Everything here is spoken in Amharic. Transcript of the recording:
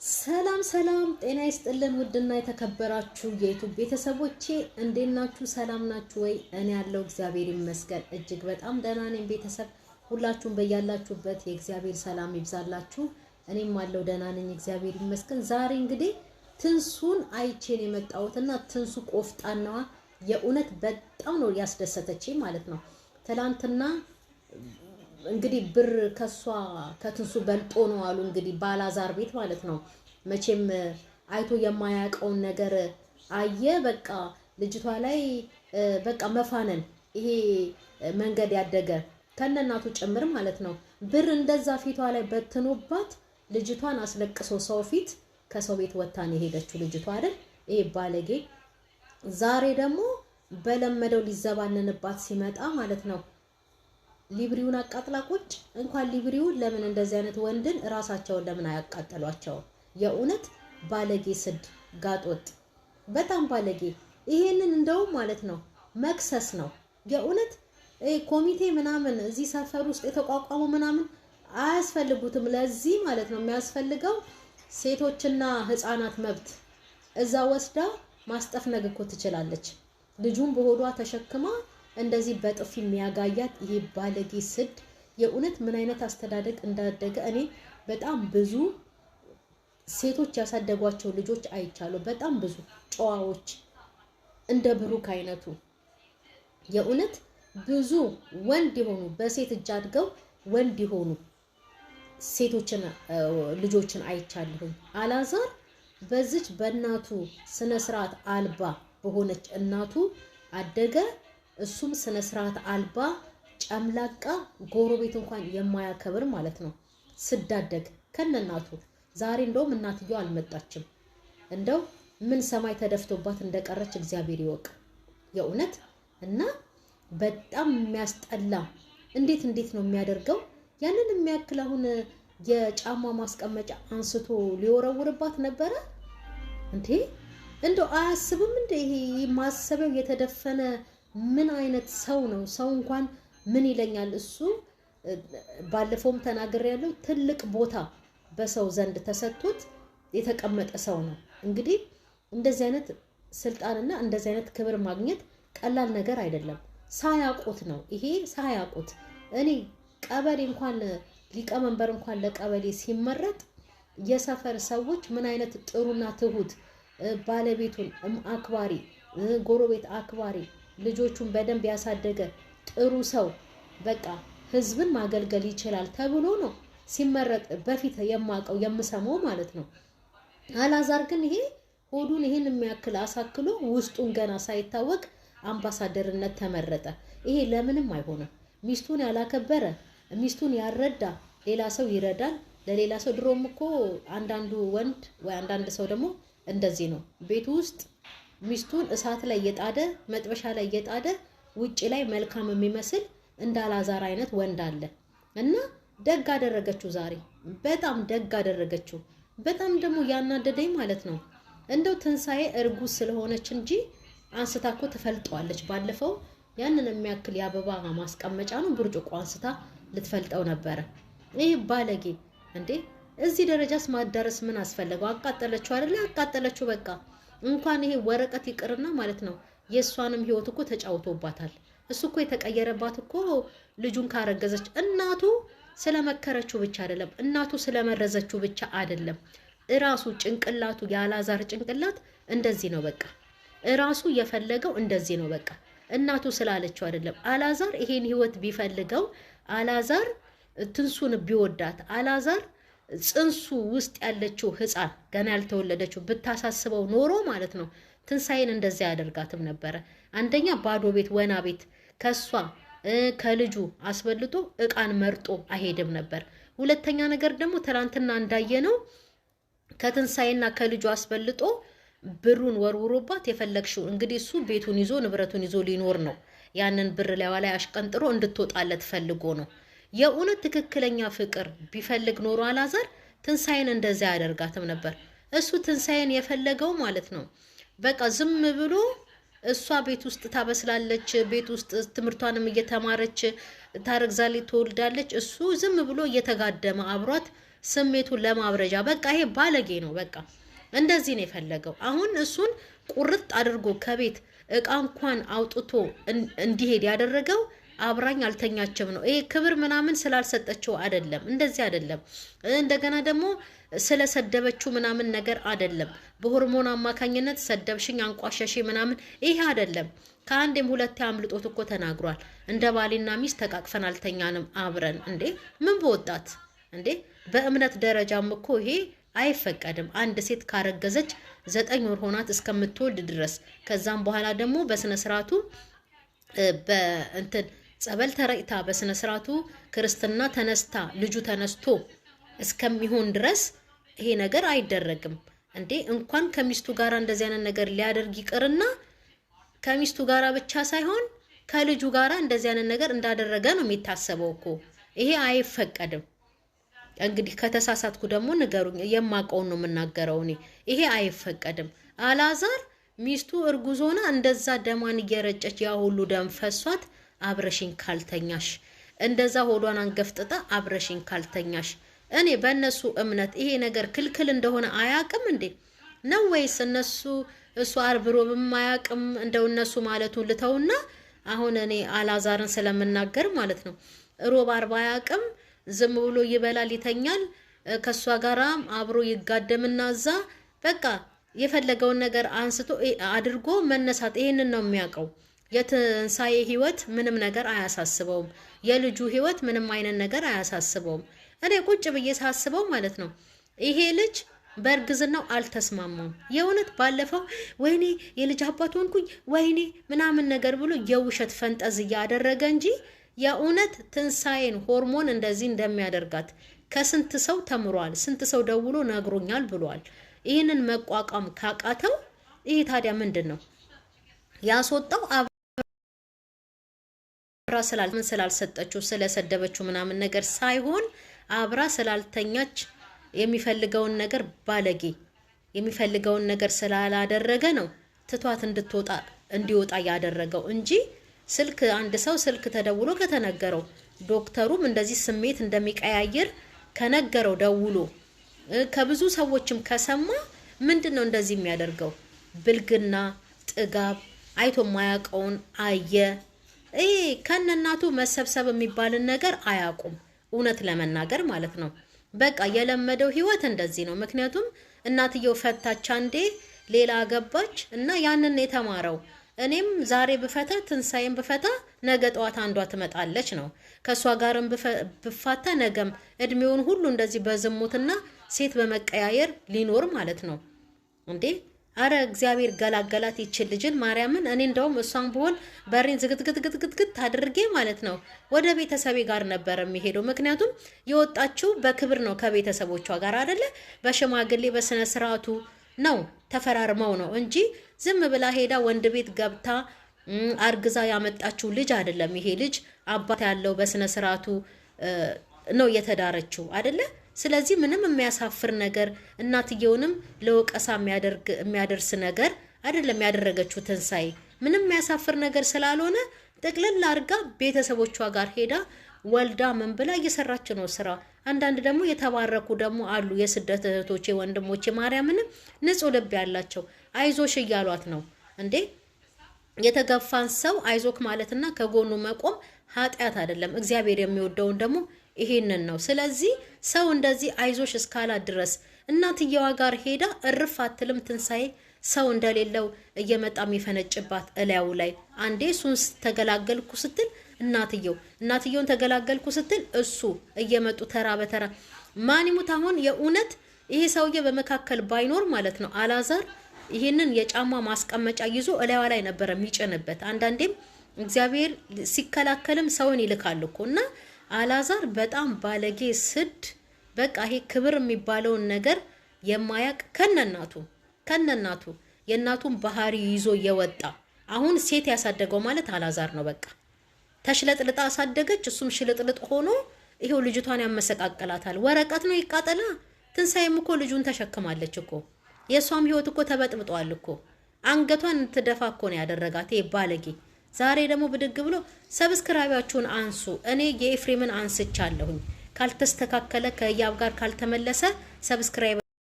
ሰላም ሰላም ጤና ይስጥልን ውድና የተከበራችሁ የዩቲዩብ ቤተሰቦቼ እንዴት ናችሁ? ሰላም ናችሁ ወይ? እኔ ያለው እግዚአብሔር ይመስገን እጅግ በጣም ደህና ነኝ። ቤተሰብ ሁላችሁም በያላችሁበት የእግዚአብሔር ሰላም ይብዛላችሁ። እኔም አለው ደህና ነኝ እግዚአብሔር ይመስገን። ዛሬ እንግዲህ ትንሱን አይቼን የመጣሁትና ትንሱ ቆፍጣናዋ የእውነት በጣም ነው ያስደሰተችኝ ማለት ነው። ትላንትና እንግዲህ ብር ከትንሱ በልጦ ነው አሉ እንግዲህ ባላዛር ቤት ማለት ነው። መቼም አይቶ የማያውቀውን ነገር አየ። በቃ ልጅቷ ላይ በቃ መፋነን ይሄ መንገድ ያደገ ከነናቱ ጭምር ማለት ነው። ብር እንደዛ ፊቷ ላይ በትኖባት ልጅቷን አስለቅሶ ሰው ፊት ከሰው ቤት ወጣ ነው የሄደችው ልጅቷ አይደል? ይሄ ባለጌ ዛሬ ደግሞ በለመደው ሊዘባነንባት ሲመጣ ማለት ነው ሊብሪውን አቃጥላ ቁጭ። እንኳን ሊብሪውን ለምን እንደዚህ አይነት ወንድን ራሳቸውን ለምን አያቃጠሏቸው? የእውነት ባለጌ ስድ ጋጦጥ በጣም ባለጌ። ይሄንን እንደው ማለት ነው መክሰስ ነው የእውነት። ኮሚቴ ምናምን እዚህ ሰፈር ውስጥ የተቋቋሙ ምናምን አያስፈልጉትም ለዚህ ማለት ነው። የሚያስፈልገው ሴቶችና ህፃናት መብት እዛ ወስዳ ማስጠፍነግ እኮ ትችላለች። ልጁን በሆዷ ተሸክማ እንደዚህ በጥፊ የሚያጋያት ይሄ ባለጌ ስድ የእውነት ምን አይነት አስተዳደግ እንዳደገ እኔ በጣም ብዙ ሴቶች ያሳደጓቸው ልጆች አይቻሉ። በጣም ብዙ ጨዋዎች እንደ ብሩክ አይነቱ የእውነት ብዙ ወንድ የሆኑ በሴት እጅ አድገው ወንድ የሆኑ ሴቶችን ልጆችን አይቻለሁኝ። አላዛር በዚች በእናቱ ስነ ስርዓት አልባ በሆነች እናቱ አደገ። እሱም ስነ ስርዓት አልባ ጨምላቃ ጎረቤት እንኳን የማያከብር ማለት ነው። ስዳደግ ከነናቱ ዛሬ እንደውም እናትየው አልመጣችም። እንደው ምን ሰማይ ተደፍቶባት እንደቀረች እግዚአብሔር ይወቅ የእውነት። እና በጣም የሚያስጠላ እንዴት ነው የሚያደርገው? ያንን የሚያክል አሁን የጫማ ማስቀመጫ አንስቶ ሊወረውርባት ነበረ እንዴ! እንደው አያስብም እንዴ? ይሄ ማሰቢያው የተደፈነ ምን አይነት ሰው ነው? ሰው እንኳን ምን ይለኛል እሱ ባለፈውም ተናግሬያለሁ። ትልቅ ቦታ በሰው ዘንድ ተሰጥቶት የተቀመጠ ሰው ነው። እንግዲህ እንደዚህ አይነት ስልጣንና እንደዚህ አይነት ክብር ማግኘት ቀላል ነገር አይደለም። ሳያውቁት ነው ይሄ ሳያውቁት። እኔ ቀበሌ እንኳን ሊቀመንበር እንኳን ለቀበሌ ሲመረጥ የሰፈር ሰዎች ምን አይነት ጥሩና ትሁት ባለቤቱን አክባሪ ጎረቤት አክባሪ ልጆቹን በደንብ ያሳደገ ጥሩ ሰው በቃ ህዝብን ማገልገል ይችላል ተብሎ ነው ሲመረጥ በፊት የማውቀው የምሰማው ማለት ነው። አላዛር ግን ይሄ ሆዱን ይሄን የሚያክል አሳክሎ ውስጡን ገና ሳይታወቅ አምባሳደርነት ተመረጠ። ይሄ ለምንም አይሆንም። ሚስቱን ያላከበረ ሚስቱን ያረዳ ሌላ ሰው ይረዳል ለሌላ ሰው። ድሮም እኮ አንዳንዱ ወንድ ወይ አንዳንድ ሰው ደግሞ እንደዚህ ነው ቤቱ ውስጥ ሚስቱን እሳት ላይ እየጣደ መጥበሻ ላይ እየጣደ ውጪ ላይ መልካም የሚመስል እንደ አላዛር አይነት ወንድ አለ። እና ደግ አደረገችው ዛሬ በጣም ደግ አደረገችው። በጣም ደግሞ ያናደደኝ ማለት ነው እንደው ትንሳኤ እርጉዝ ስለሆነች እንጂ አንስታ እኮ ትፈልጠዋለች። ባለፈው ያንን የሚያክል የአበባ ማስቀመጫ ነው ብርጭቆ አንስታ ልትፈልጠው ነበረ። ይህ ባለጌ እንዴ! እዚህ ደረጃስ ማዳረስ ምን አስፈለገው? አቃጠለችው አይደለ? አቃጠለችው በቃ። እንኳን ይሄ ወረቀት ይቅርና ማለት ነው የሷንም ህይወት እኮ ተጫውቶባታል። እሱ እኮ የተቀየረባት እኮ ልጁን ካረገዘች እናቱ ስለመከረችው ብቻ አይደለም፣ እናቱ ስለመረዘችው ብቻ አይደለም። እራሱ ጭንቅላቱ የአላዛር ጭንቅላት እንደዚህ ነው በቃ። እራሱ የፈለገው እንደዚህ ነው በቃ። እናቱ ስላለችው አይደለም። አላዛር ይሄን ህይወት ቢፈልገው፣ አላዛር ትንሱን ቢወዳት፣ አላዛር ጽንሱ ውስጥ ያለችው ህፃን ገና ያልተወለደችው ብታሳስበው ኖሮ ማለት ነው ትንሳኤን እንደዚያ ያደርጋትም ነበረ። አንደኛ ባዶ ቤት ወና ቤት ከሷ ከልጁ አስበልጦ እቃን መርጦ አይሄድም ነበር። ሁለተኛ ነገር ደግሞ ትናንትና እንዳየነው ከትንሳኤና ከልጁ አስበልጦ ብሩን ወርውሮባት የፈለግሽው እንግዲህ እሱ ቤቱን ይዞ ንብረቱን ይዞ ሊኖር ነው። ያንን ብር ላይ አሽቀንጥሮ እንድትወጣለት ፈልጎ ነው። የእውነት ትክክለኛ ፍቅር ቢፈልግ ኖሮ አላዛር ትንሳኤን እንደዛ ያደርጋትም ነበር። እሱ ትንሳኤን የፈለገው ማለት ነው በቃ ዝም ብሎ እሷ ቤት ውስጥ ታበስላለች፣ ቤት ውስጥ ትምህርቷንም እየተማረች ታረግዛለች፣ ትወልዳለች። እሱ ዝም ብሎ እየተጋደመ አብሯት ስሜቱን ለማብረጃ በቃ ይሄ ባለጌ ነው። በቃ እንደዚህ ነው የፈለገው። አሁን እሱን ቁርጥ አድርጎ ከቤት እቃ እንኳን አውጥቶ እንዲሄድ ያደረገው አብራኝ አልተኛችም ነው። ይሄ ክብር ምናምን ስላልሰጠችው አይደለም፣ እንደዚህ አይደለም። እንደገና ደግሞ ስለሰደበችው ምናምን ነገር አይደለም። በሆርሞን አማካኝነት ሰደብሽኝ፣ አንቋሸሽ ምናምን ይሄ አይደለም። ከአንዴም ሁለቴ አምልጦት እኮ ተናግሯል። እንደ ባሌና ሚስት ተቃቅፈን አልተኛንም አብረን። እንዴ ምን በወጣት እንዴ! በእምነት ደረጃም እኮ ይሄ አይፈቀድም። አንድ ሴት ካረገዘች 9 ወር ሆናት እስከምትወልድ ድረስ ከዛም በኋላ ደግሞ በስነ ስርዓቱ በእንትን ጸበል ተረጭታ በስነ ስርዓቱ ክርስትና ተነስታ ልጁ ተነስቶ እስከሚሆን ድረስ ይሄ ነገር አይደረግም። እንዴ እንኳን ከሚስቱ ጋር እንደዚህ አይነት ነገር ሊያደርግ ይቅርና ከሚስቱ ጋር ብቻ ሳይሆን ከልጁ ጋር እንደዚህ አይነት ነገር እንዳደረገ ነው የሚታሰበው እኮ። ይሄ አይፈቀድም። እንግዲህ ከተሳሳትኩ ደግሞ ንገሩኝ። የማውቀውን ነው የምናገረው እኔ። ይሄ አይፈቀድም። አላዛር ሚስቱ እርጉዞና እንደዛ ደማን እየረጨች ያ ሁሉ ደም ፈሷት አብረሽኝ ካልተኛሽ፣ እንደዛ ሆዷን አንገፍጥጣ አብረሽኝ ካልተኛሽ፣ እኔ በእነሱ እምነት ይሄ ነገር ክልክል እንደሆነ አያቅም እንዴ ነው ወይስ እሱ አርብ ሮብም አያቅም? እንደው እነሱ ማለቱን ልተውና አሁን እኔ አላዛርን ስለምናገር ማለት ነው ሮብ አርብ አያቅም። ዝም ብሎ ይበላል ይተኛል፣ ከሷ ጋራ አብሮ ይጋደምና እዛ በቃ የፈለገውን ነገር አንስቶ አድርጎ መነሳት። ይሄንን ነው የሚያውቀው። የትንሳኤ ህይወት ምንም ነገር አያሳስበውም። የልጁ ህይወት ምንም አይነት ነገር አያሳስበውም። እኔ ቁጭ ብዬ ሳስበው ማለት ነው ይሄ ልጅ በእርግዝናው አልተስማማም። የእውነት ባለፈው ወይኔ የልጅ አባት ሆንኩኝ ወይኔ ምናምን ነገር ብሎ የውሸት ፈንጠዝ እያደረገ እንጂ የእውነት ትንሳኤን ሆርሞን እንደዚህ እንደሚያደርጋት ከስንት ሰው ተምሯል። ስንት ሰው ደውሎ ነግሮኛል ብሏል። ይህንን መቋቋም ካቃተው ይሄ ታዲያ ምንድን ነው ያስወጣው? አብራ ስላልሰጠችው ስለሰደበችው ምናምን ነገር ሳይሆን አብራ ስላልተኛች የሚፈልገውን ነገር ባለጌ የሚፈልገውን ነገር ስላላደረገ ነው ትቷት እንዲወጣ ያደረገው እንጂ ስልክ አንድ ሰው ስልክ ተደውሎ ከተነገረው ዶክተሩም እንደዚህ ስሜት እንደሚቀያየር ከነገረው ደውሎ ከብዙ ሰዎችም ከሰማ ምንድነው እንደዚህ የሚያደርገው? ብልግና፣ ጥጋብ፣ አይቶ ማያውቀውን አየ። ከነናቱ መሰብሰብ የሚባልን ነገር አያውቁም። እውነት ለመናገር ማለት ነው። በቃ የለመደው ህይወት እንደዚህ ነው። ምክንያቱም እናትየው ፈታች አንዴ ሌላ ገባች እና ያንን የተማረው እኔም ዛሬ ብፈታ ትንሳኤም ብፈታ ነገ ጠዋት አንዷ ትመጣለች ነው። ከሷ ጋርም ብፋታ ነገም እድሜውን ሁሉ እንደዚህ በዝሙትና ሴት በመቀያየር ሊኖር ማለት ነው እንዴ። አረ እግዚአብሔር ገላገላት ይችል ልጅን ማርያምን። እኔ እንደውም እሷን ብሆን በሬን ዝግትግትግትግት አድርጌ ማለት ነው ወደ ቤተሰቤ ጋር ነበር የሚሄደው። ምክንያቱም የወጣችው በክብር ነው ከቤተሰቦቿ ጋር አይደለ፣ በሽማግሌ በስነ ስርዓቱ ነው ተፈራርመው ነው እንጂ ዝም ብላ ሄዳ ወንድ ቤት ገብታ አርግዛ ያመጣችው ልጅ አይደለም። ይሄ ልጅ አባት ያለው በስነ ስርዓቱ ነው የተዳረችው አይደለ። ስለዚህ ምንም የሚያሳፍር ነገር እናትየውንም ለወቀሳ የሚያደርስ ነገር አይደለም ያደረገችው ትንሳኤ። ምንም የሚያሳፍር ነገር ስላልሆነ ጥቅልል አድርጋ ቤተሰቦቿ ጋር ሄዳ ወልዳ ምን ብላ እየሰራች ነው ስራ። አንዳንድ ደግሞ የተባረኩ ደግሞ አሉ የስደት እህቶቼ ወንድሞቼ ማርያምንም ንጹህ ልብ ያላቸው አይዞሽ እያሏት ነው እንዴ። የተገፋን ሰው አይዞክ ማለትና ከጎኑ መቆም ኃጢአት አይደለም። እግዚአብሔር የሚወደውን ደግሞ ይሄንን ነው። ስለዚህ ሰው እንደዚህ አይዞሽ እስካላት ድረስ እናትየዋ ጋር ሄዳ እርፍ አትልም። ትንሳኤ ሰው እንደሌለው እየመጣ የሚፈነጭባት እላዩ ላይ አንዴ እሱን ተገላገልኩ ስትል እናትየውን ተገላገልኩ ስትል እሱ እየመጡ ተራ በተራ ማን ይሙት። አሁን የእውነት ይሄ ሰውዬ በመካከል ባይኖር ማለት ነው አላዛር ይሄንን የጫማ ማስቀመጫ ይዞ እላዩ ላይ ነበር የሚጭንበት። አንዳንዴም እግዚአብሔር ሲከላከልም ሰውን ይልካል እኮ እና አላዛር በጣም ባለጌ ስድ በቃ ይሄ ክብር የሚባለውን ነገር የማያቅ ከነናቱ የእናቱን ባህሪ ይዞ የወጣ አሁን ሴት ያሳደገው ማለት አላዛር ነው። በቃ ተሽለጥልጣ አሳደገች፣ እሱም ሽልጥልጥ ሆኖ ይሄው ልጅቷን ያመሰቃቀላታል። ወረቀት ነው ይቃጠላ። ትንሳኤም እኮ ልጁን ተሸክማለች እኮ የሷም ህይወት እኮ ተበጥብጧል እኮ። አንገቷን ትደፋ እኮ ነው ያደረጋት ይሄ ባለጌ። ዛሬ ደግሞ ብድግ ብሎ ሰብስክራይባችሁን አንሱ። እኔ የኤፍሬምን አንስቻለሁኝ። ካልተስተካከለ ከያብ ጋር ካልተመለሰ ሰብስክራይብ